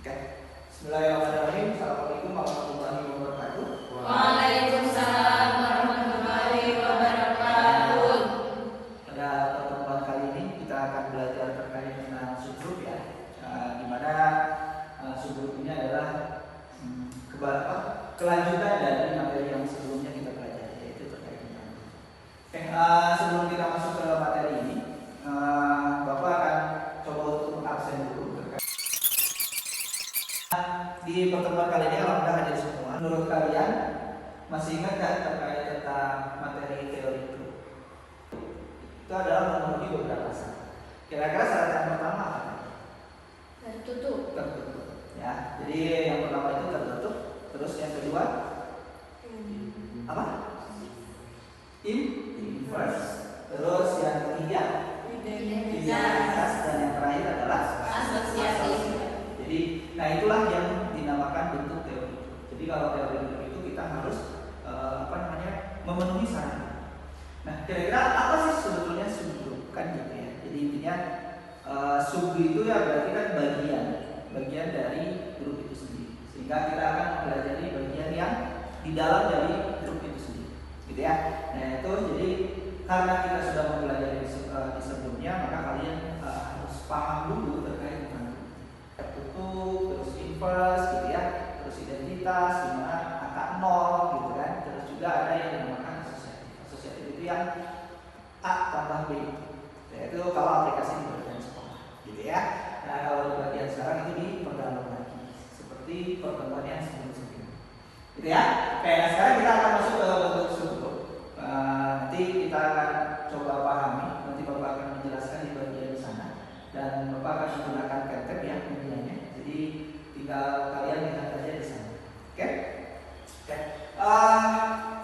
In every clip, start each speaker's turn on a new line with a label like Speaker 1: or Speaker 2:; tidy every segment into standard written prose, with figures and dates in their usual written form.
Speaker 1: Oke. Bismillahirrahmanirrahim. Assalamualaikum warahmatullahi wabarakatuh.
Speaker 2: Waalaikumsalam warahmatullahi wabarakatuh.
Speaker 1: Pada pertemuan kali ini kita akan belajar terkait dengan subgroup ya. Di mana subgroup ini adalah kelanjutan dari materi yang sebelumnya kita pelajari, yaitu terkait dengan. Oke, sebelum kita masuk ke materi ini, Bapak akan coba untuk absen dulu. Di pertemuan kali ini alhamdulillah hadir semua. Menurut kalian masih ingat kan terkait tentang materi teori itu? Itu adalah memenuhi beberapa syarat. Kira-kira syarat yang pertama apa?
Speaker 2: Tertutup.
Speaker 1: Tertutup. Ya, jadi yang pertama itu tertutup. Terus yang kedua apa? Inverse. Terus yang ketiga identitas, dan yang terakhir adalah
Speaker 2: asosiasi.
Speaker 1: Jadi, nah itulah yang dinamakan bentuk teori. Jadi kalau teori itu kita harus memenuhi syarat. Nah, kira-kira apa sih sebetulnya subgroup kan gitu ya? Jadi intinya subgroup itu ya berarti kan bagian dari grup itu sendiri. Sehingga kita akan mempelajari bagian yang di dalam dari grup itu sendiri, gitu ya. Nah itu jadi karena kita sudah mempelajari di sebelumnya, maka kalian harus paham dulu terkait dengan tertutup, terus inverse gitu ya, terus identitas, dimana angka 0 gitu kan, terus juga ada yang dinamakan asosiatif. Asosiatif itu yang A tambah B, yaitu kalau aplikasi di bagian sekolah, gitu ya. Nah kalau di bagian sekarang itu diperdalam lagi, seperti pertemuan yang sebelum-sebelumnya, gitu ya. Oke, nah sekarang kita akan masuk ke bentuk subgroup. Nanti kita akan coba pahami, nanti Bapak akan menjelaskan di bagian sana, dan Bapak akan menggunakan CapCut ya medianya. Jadi tinggal kalian lihat aja di sana. Oke? Oke.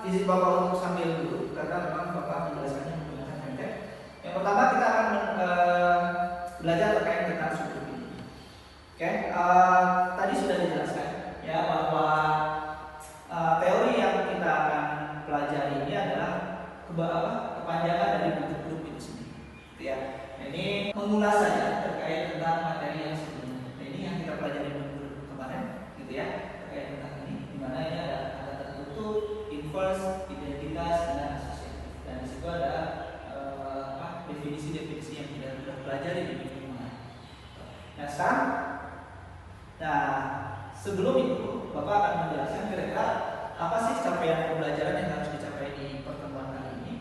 Speaker 1: Izin Bapak untuk sambil dulu karena memang Bapak menjelaskannya menggunakan CapCut. Yang pertama kita akan belajar terkait dengan subgroup ini. Oke? Tadi sudah dijelaskan ya bahwa teori yang kita akan pelajari ini adalah kepanjangan dari bentuk grup itu sendiri. Gitu ya. Ini mengulas saja terkait tentang materi yang sebelumnya. Nah, ini yang kita pelajari minggu kemarin, gitu ya, terkait tentang ini, di mana ini ada tertutup, inverse, identitas, dan asosiatif. Dan di situ ada definisi-definisi yang kita sudah pelajari di minggu kemarin. Nah sekarang, sebelum itu, Bapak akan menjelaskan kira-kira apa sih capaian pembelajaran yang harus dicapai di pertemuan kali ini.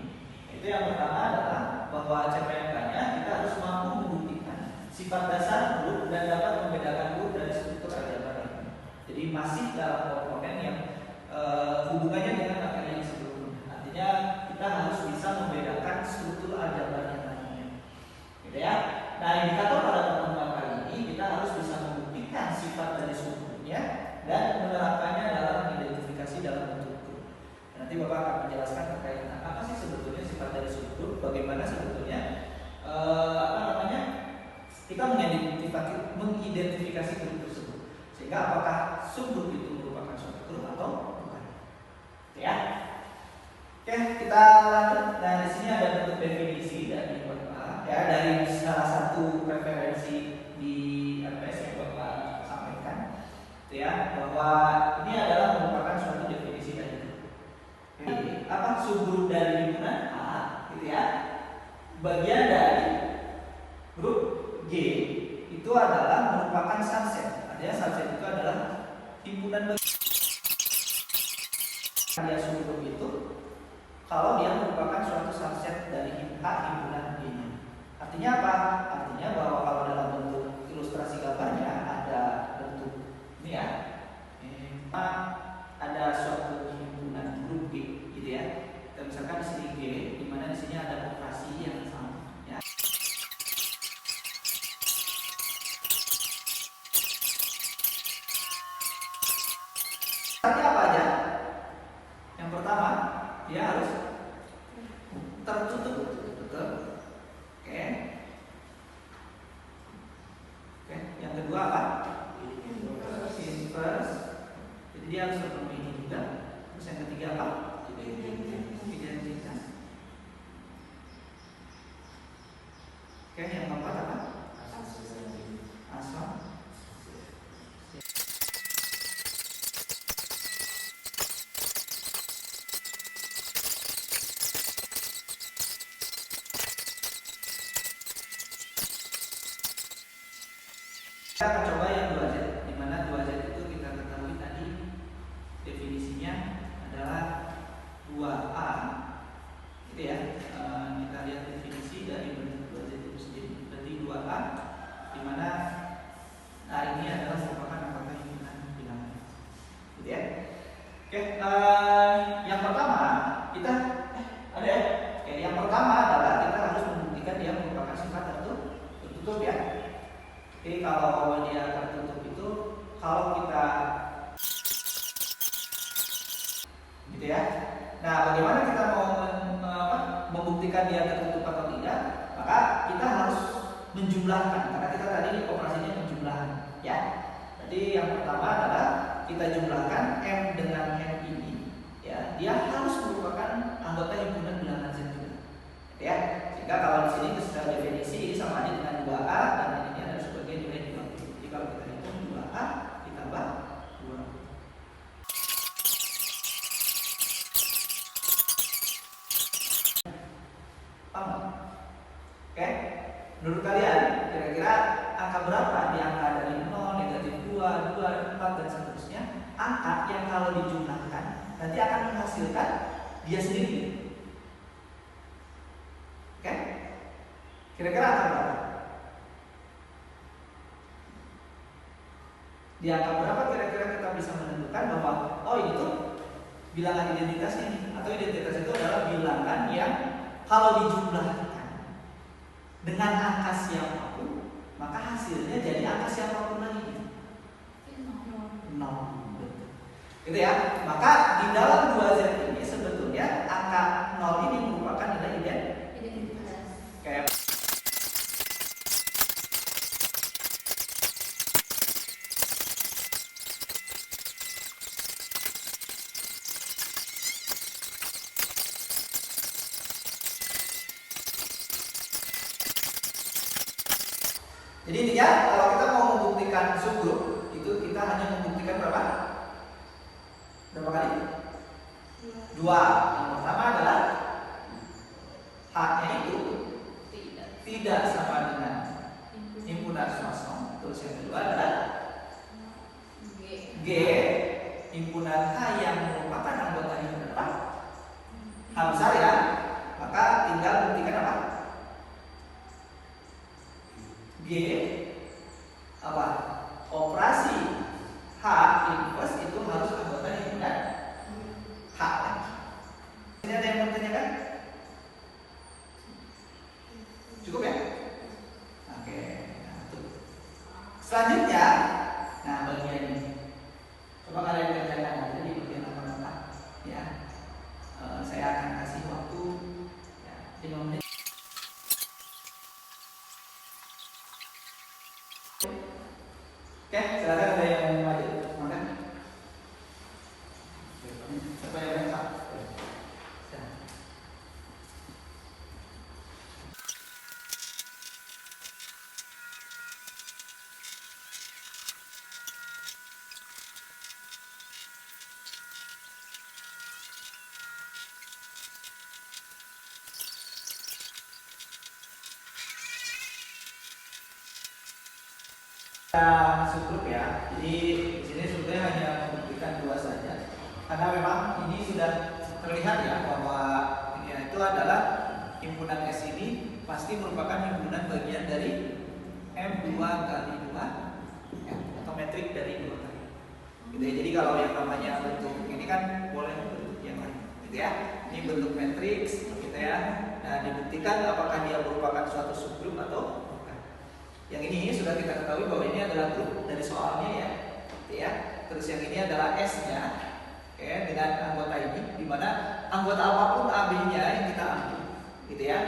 Speaker 1: Itu yang pertama adalah bahwa CPNK-nya kita harus mampu membuktikan sifat dasar grup dan dapat membedakan grup dari struktur aljabar lainnya. Jadi masih dalam komponen yang hubungannya dengan materi yang sebelumnya. Artinya kita harus bisa membedakan struktur aljabar yang lainnya, gitu ya. Nah indikator pada pertemuan kali ini kita harus bisa membuktikan sifat dari strukturnya dan menerapkannya dalam identifikasi dalam bentuk grup. Nanti Bapak akan menjelaskan terkait dengan apa sih sebetulnya sifat dari struktur, bagaimana sebetulnya kita mengidentifikasi grup tersebut, sehingga apakah subgrup itu merupakan suatu grup atau bukan, ya. Oke, kita lanjut. Nah di sini ada bentuk definisi dari Bapak, ya, dari salah satu referensi di LPS yang Bapak sampaikan, ya, bahwa ini adalah merupakan suatu definisi dari grup. Subgrup dari himpunan A, gitu ya. Bagian dari grup G itu adalah merupakan subset. Artinya subset itu adalah himpunan dia subgrup itu kalau dia merupakan suatu subset dari himpunan G-nya. Artinya apa? Artinya bahwa kalau dalam bentuk ilustrasi gambarnya ada bentuk ini ya. Ada suatu himpunan grup G, gitu ya. Misalkan di sini G, di mana di sini ada operasi yang sama, ya. Artinya apa aja? Yang pertama, dia harus tertutup, betul. Oke. Kita akan coba yang 2Z, di mana 2Z itu kita ketahui tadi definisinya adalah 2A, gitu ya. Kita lihat definisi dari bentuk 2Z itu sendiri. Berarti 2A, di mana A ini adalah merupakan anggota himpunan bilangan, gitu ya. Oke, yang pertama kita ada ya. Oke, yang pertama adalah kita harus membuktikan dia merupakan sifat tertutup ya. Oke, kalau dia tertutup itu kalau kita gitu ya. Nah, bagaimana kita mau membuktikan dia tertutup atau tidak? Maka kita harus menjumlahkan, karena kita tadi operasinya penjumlahan ya. Jadi yang pertama adalah kita jumlahkan M dengan M ini ya. Dia harus merupakan anggota himpunan bilangan Z juga ya. Sehingga kalau di sini secara definisi sama aja dengan 2A dan ini adalah sebagai nilai dibagi. Jadi kalau kita hitung 2A ditambah 2. Paham? Oke? Menurut kalian kira-kira angka berapa di angka dari 0, negatif 2, 2, 4 dan seterusnya, angka yang kalau dijumlahkan nanti akan menghasilkan dia sendiri. Oke? Kira-kira angka berapa? Di angka berapa kira-kira kita bisa menentukan bahwa oh ini tuh bilangan identitasnya nih, atau identitas itu adalah bilangan yang kalau dijumlahkan dengan angka siapapun maka hasilnya jadi angka siapapun lagi. 0. Gitu ya. Maka di dalam 2Z ini sebetulnya angka 0 ini merupakan nilai identitas. Kayak jadi intinya kalau kita mau membuktikan subgrup itu kita hanya membuktikan berapa? Berapa kali? 2. Yang pertama adalah H-nya itu tidak sama dengan himpunan kosong. Terus yang kedua adalah G himpunan H yang merupakan anggota himpunan apa? H besar ya. Maka tinggal buktikan apa? G apa? Operasi H inverse itu harus anggota himpunan H lagi. Ini ada yang mau ditanyakan? Cukup ya? Oke. Nah, selanjutnya, nah bagian ini. Coba kalian kerjakan aja di bagian apa-apa ya. Saya akan kasih waktu ya, 5 menit. Oke, silakan ada yang maju. Makan. Siapa yang lengkap? Subgrup ya. Jadi di sini sebetulnya hanya membuktikan 2 saja. Karena memang ini sudah terlihat ya bahwa ini itu adalah himpunan S ini pasti merupakan himpunan bagian dari M2 kali 2 ya, atau metrik dari 2 kali. Gitu ya. Jadi kalau yang namanya bentuk ini kan boleh bentuk yang lain, gitu ya. Ini bentuk matriks, gitu ya. Nah, dibuktikan apakah dia merupakan suatu subgrup atau yang ini sudah kita ketahui bahwa ini adalah grup dari soalnya ya, gitu ya. Terus yang ini adalah S-nya, oke, dengan anggota ini, di mana anggota apapun AB-nya yang kita ambil, gitu ya.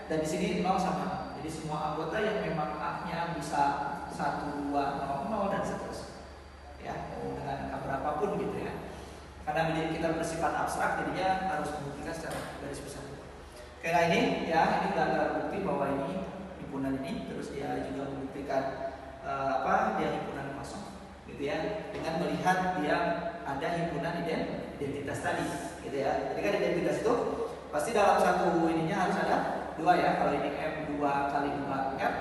Speaker 1: Dan di sini 0 sama. Jadi semua anggota yang memang A-nya bisa 1, 2, 0, 0 dan seterusnya, ya, dengan angka berapapun gitu ya. Karena kita bersifat abstrak, jadinya harus membuktikan secara garis besar. Oke, nah ini ya, ini gambaran bukti bahwa ini himpunan ini, terus dia juga membuktikan dia himpunan kosong, gitu ya, dengan melihat dia ada himpunan identitas tadi, gitu ya. Jadi kan identitas itu pasti dalam satu ininya harus ada 2 ya. Kalau ini M2 kali 4 R,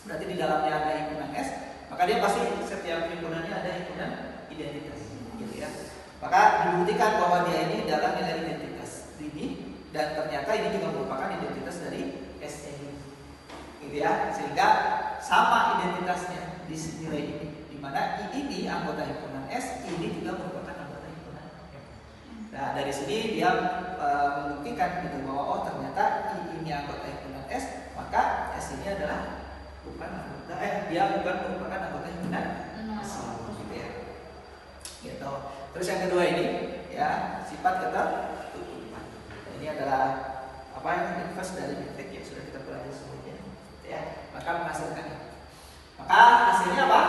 Speaker 1: berarti di dalamnya ada himpunan S, maka dia pasti setiap himpunannya ada himpunan identitas, gitu ya. Maka dibuktikan bahwa dia ini dalam nilai identitas ini, dan ternyata ini juga merupakan identitas dari S ini, gitu ya. Sehingga sama identitasnya di nilai ini, di mana I ini anggota himpunan S, ini juga merupakan anggota himpunan M. Nah dari sini dia membuktikan gitu bahwa oh ternyata I ini anggota himpunan S, maka S ini adalah bukan anggota dia bukan merupakan anggota himpunan S, gitu ya. Gitu. Terus yang kedua ini ya sifat ketertutupan. Ini adalah apa yang inverse dari metrik yang sudah kita pelajari sebelumnya, gitu ya. Maka menghasilkan. Maka hasilnya apa?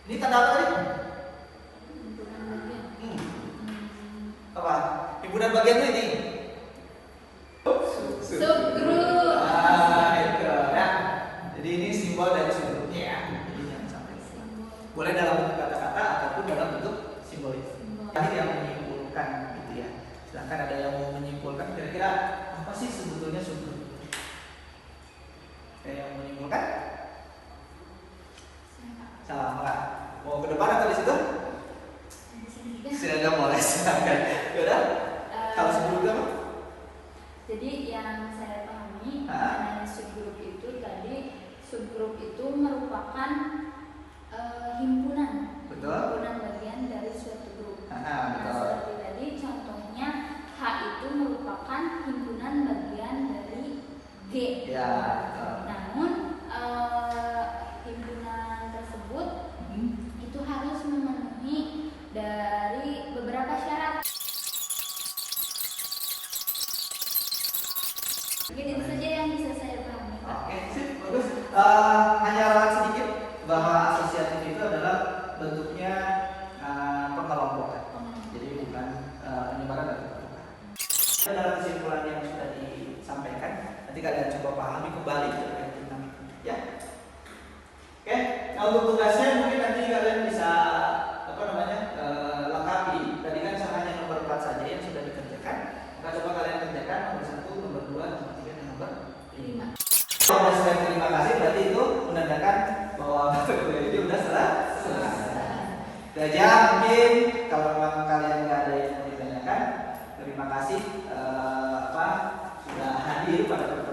Speaker 1: Ini tanda apa tadi? Apa? Himpunan bagian itu ini.
Speaker 2: Subgroup.
Speaker 1: Itu ya. Jadi ini simbol dari subgrupnya ya. Jadi jangan sampai lupa. Boleh dalam bentuk kata-kata ataupun dalam bentuk simbolis. Tadi yang menyimpulkan gitu ya. Sedangkan ada yang mau menyimpulkan kira-kira apa sih sebetulnya subgroup? Ada yang menyimpulkan? Sama. Mau ke depan atau di situ? Silakan boleh silakan. Yaudah. Kalau subgroup apa?
Speaker 2: Jadi yang saya pahami mengenai subgroup itu tadi, subgroup itu merupakan himpunan.
Speaker 1: Betul.
Speaker 2: Himpunan bagian dari suatu grup.
Speaker 1: Betul.
Speaker 2: Seperti tadi contohnya H itu merupakan himpunan bagian dari G.
Speaker 1: Ya. Betul.
Speaker 2: Namun himpunan tersebut itu harus memenuhi dari beberapa syarat. Mungkin itu saja yang bisa saya pahami, Pak.
Speaker 1: Oke, sip, bagus. Hanya ralat sedikit bahwa asosiatif itu adalah bentuknya pengelompokan. Jadi bukan penyebaran atau pertukaran. Dalam kesimpulan yang sudah disampaikan, nanti kalian coba pahami kembali terkait dinamika, ya. Oke, nah untuk tugasnya mungkin nanti kalian bisa lengkapi. Tadi kan hanya nomor 4 saja yang sudah dikerjakan. Maka coba kalian kerjakan nomor 1, nomor 2, nomor 3, dan nomor 5. Kalau sudah terima kasih berarti itu menandakan bahwa kuliah ini sudah selesai. Saja mungkin kalau memang kalian nggak ada yang mau ditanyakan, terima kasih sudah hadir pada pertemuan